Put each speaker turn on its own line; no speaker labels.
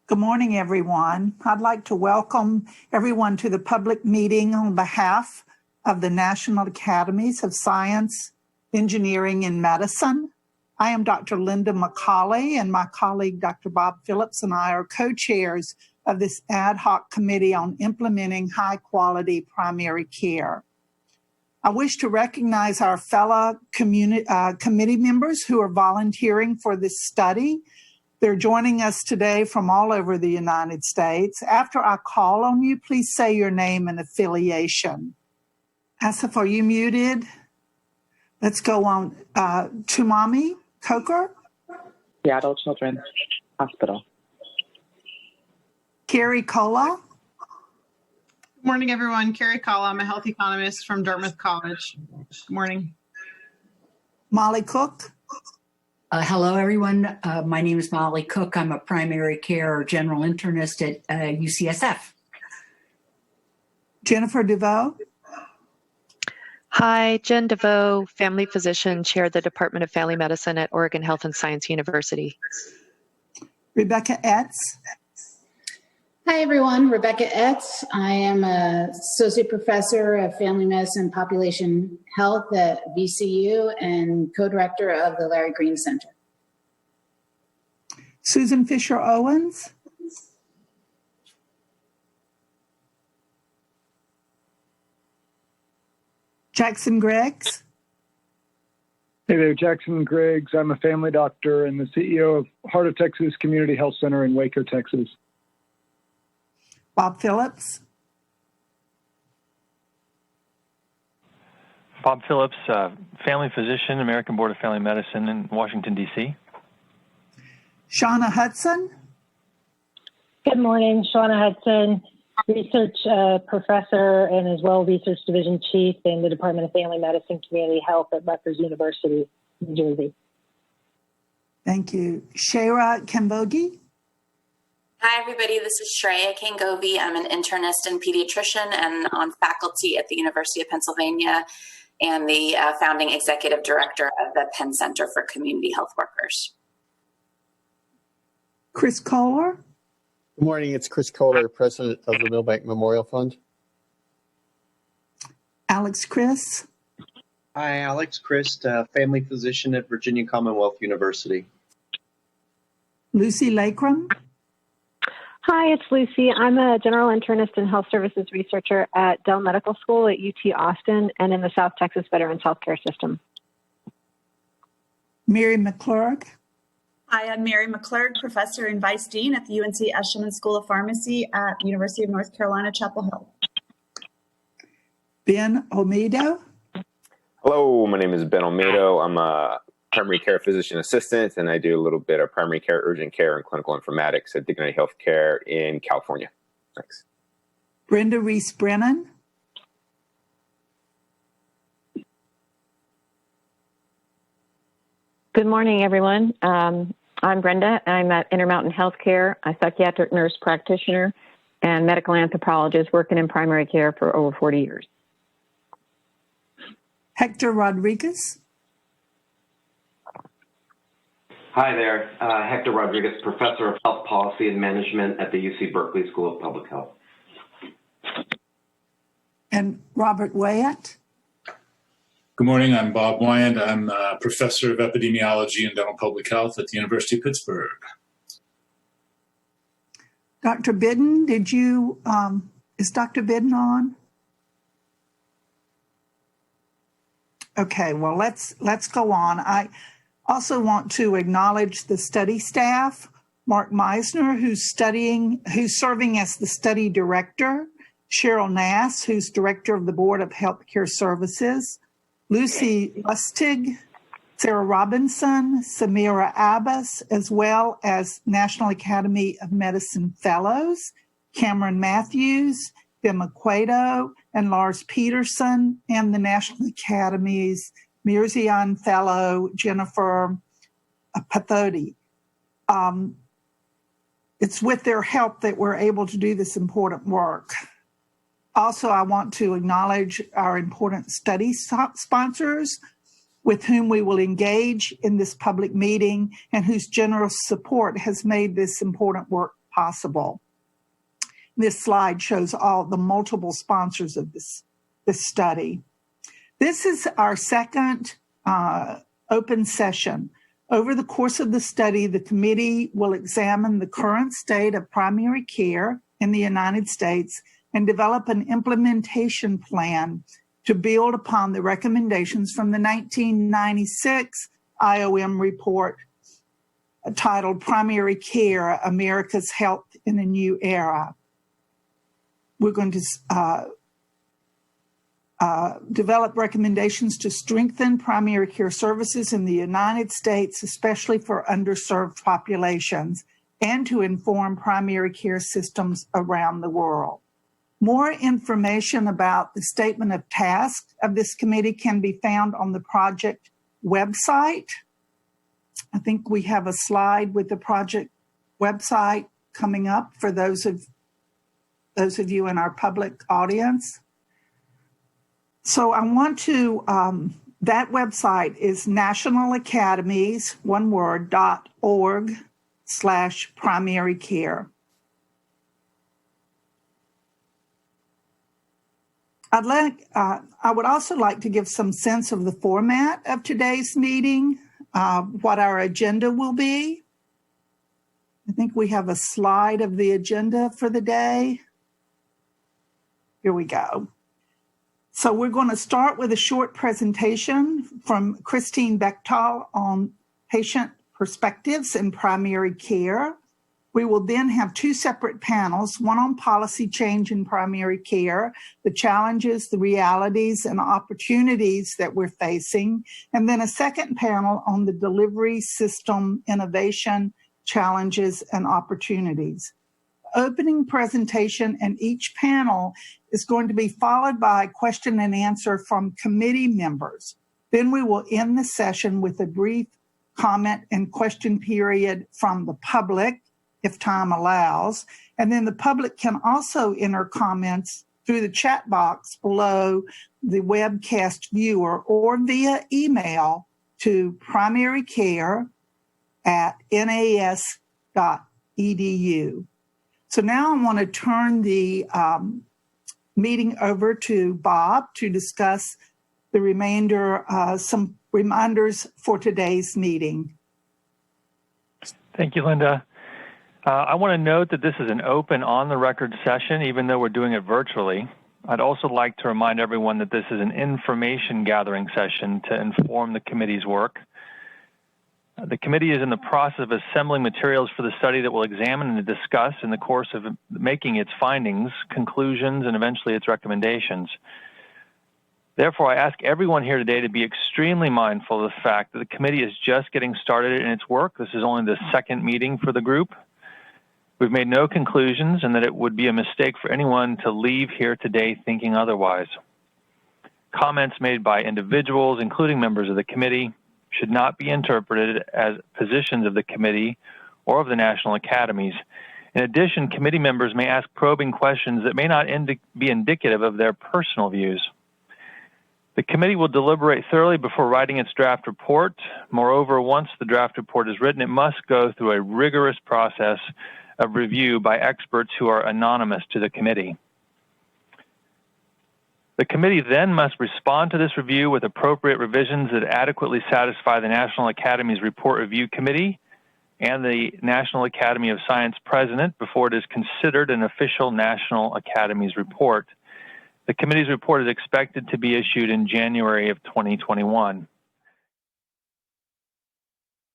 Good morning, everyone. I'd like to welcome everyone to the public meeting on behalf of the National Academies of Science, Engineering, and Medicine. I am Dr. Linda McCauley, and my colleague, Dr. Bob Phillips, and I are co-chairs of this ad hoc committee on implementing high-quality primary care. I wish to recognize our fellow committee members who are volunteering for this study. They're joining us today from all over the United States. After I call on you, please say your name and affiliation. Asif, are you muted? Let's go on. Tumami Coker?
Seattle Children's Hospital.
Carrie Cola?
Good morning, everyone. Carrie Cola. I'm a health economist from Dartmouth College. Good morning.
Molly Cook?
Hello, everyone. My name is Molly Cook. I'm a primary care general internist at UCSF.
Jennifer DeVoe?
Hi, Jen DeVoe, family physician, chair of the Department of Family Medicine at Oregon Health and Science University.
Rebecca Etz?
Hi, everyone. Rebecca Etz. I am an associate professor of family medicine and population health at VCU and co-director of the Larry Green Center.
Susan Fisher Owens? Jackson Greggs?
Hey there, Jackson Griggs. I'm a family doctor and the CEO of Heart of Texas Community Health Center in Waco, Texas.
Bob Phillips?
Bob Phillips, family physician, American Board of Family Medicine in Washington, D.C.
Shauna Hudson?
Good morning, Shauna Hudson, research professor and as well research division chief in the Department of Family Medicine Community Health at Rutgers University, New Jersey.
Thank you. Shara Kambogi?
Hi, everybody. This is Shreya Kangovi. I'm an internist and pediatrician and on faculty at the University of Pennsylvania and the founding executive director of the Penn Center for Community Health Workers.
Chris Kohler?
Good morning. It's Chris Kohler, president of the Milbank Memorial Fund.
Alex Christ?
Hi, Alex Christ, family physician at Virginia Commonwealth University.
Lucy Lakram?
Hi, it's Lucy. I'm a general internist and health services researcher at Dell Medical School at UT Austin and in the South Texas Veterans Healthcare System.
Mary McClurg?
Hi, I'm Mary McClurg, professor and vice dean at the UNC Eshelman School of Pharmacy at the University of North Carolina, Chapel Hill.
Ben Olmedo?
Hello, my name is Ben Olmedo. I'm a primary care physician assistant, and I do a little bit of primary care, urgent care, and clinical informatics at Dignity Healthcare in California. Thanks.
Brenda Reese Brennan?
Good morning, everyone. I'm Brenda. I'm at Intermountain Healthcare, a psychiatric nurse practitioner and medical anthropologist working in primary care for over 40 years.
Hector Rodriguez?
Hi there, Hector Rodriguez, Professor of Health Policy and Management at the UC Berkeley School of Public Health.
And Robert Wyatt?
Good morning, I'm Bob Wyand. I'm a Professor of Epidemiology and Dental Public Health at the University of Pittsburgh.
Dr. Bidden, did you, is Dr. Bidden on? Okay, well, let's go on. I also want to acknowledge the study staff, Mark Meisner, who's serving as the study director, Cheryl Nass, who's director of the Board of Healthcare Services, Lucy Lustig, Sarah Robinson, Samira Abbas, as well as National Academy of Medicine Fellows, Cameron Matthews, Bim Aquedo, and Lars Peterson, and the National Academy's Mirzian Fellow, Jennifer Pathodi. It's with their help that we're able to do this important work. Also, I want to acknowledge our important study sponsors with whom we will engage in this public meeting and whose generous support has made this important work possible. This slide shows all the multiple sponsors of this study. This is our second open session. Over the course of the study, the committee will examine the current state of primary care in the United States and develop an implementation plan to build upon the recommendations from the 1996 IOM report titled Primary Care, America's Health in a New Era. We're going to develop recommendations to strengthen primary care services in the United States, especially for underserved populations, and to inform primary care systems around the world. More information about the statement of tasks of this committee can be found on the project website. I think we have a slide with the project website coming up for those of you in our public audience. So I want to, that website is nationalacademies.org/primary care. I would also like to give some sense of the format of today's meeting, what our agenda will be. I think we have a slide of the agenda for the day. Here we go. So we're going to start with a short presentation from Christine Bechtel on patient perspectives in primary care. We will then have two separate panels, one on policy change in primary care, the challenges, the realities, and opportunities that we're facing, and then a second panel on the delivery system innovation, challenges, and opportunities. Opening presentation and each panel is going to be followed by question and answer from committee members. Then we will end the session with a brief comment and question period from the public, if time allows. And then the public can also enter comments through the chat box below the webcast viewer or via email to primarycare@nas.edu. So now I want to turn the meeting over to Bob to discuss the remainder, some reminders for today's meeting.
Thank you, Linda. I want to note that this is an open on-the-record session, even though we're doing it virtually. I'd also like to remind everyone that this is an information gathering session to inform the committee's work. The committee is in the process of assembling materials for the study that will examine and discuss in the course of making its findings, conclusions, and eventually its recommendations. Therefore, I ask everyone here today to be extremely mindful of the fact that the committee is just getting started in its work. This is only the second meeting for the group. We've made no conclusions, and that it would be a mistake for anyone to leave here today thinking otherwise. Comments made by individuals, including members of the committee, should not be interpreted as positions of the committee or of the national academies. In addition, committee members may ask probing questions that may not be indicative of their personal views. The committee will deliberate thoroughly before writing its draft report. Moreover, once the draft report is written, it must go through a rigorous process of review by experts who are anonymous to the committee. The committee then must respond to this review with appropriate revisions that adequately satisfy the National Academy's Report Review Committee and the National Academy of Science President before it is considered an official National Academy's report. The committee's report is expected to be issued in January of 2021.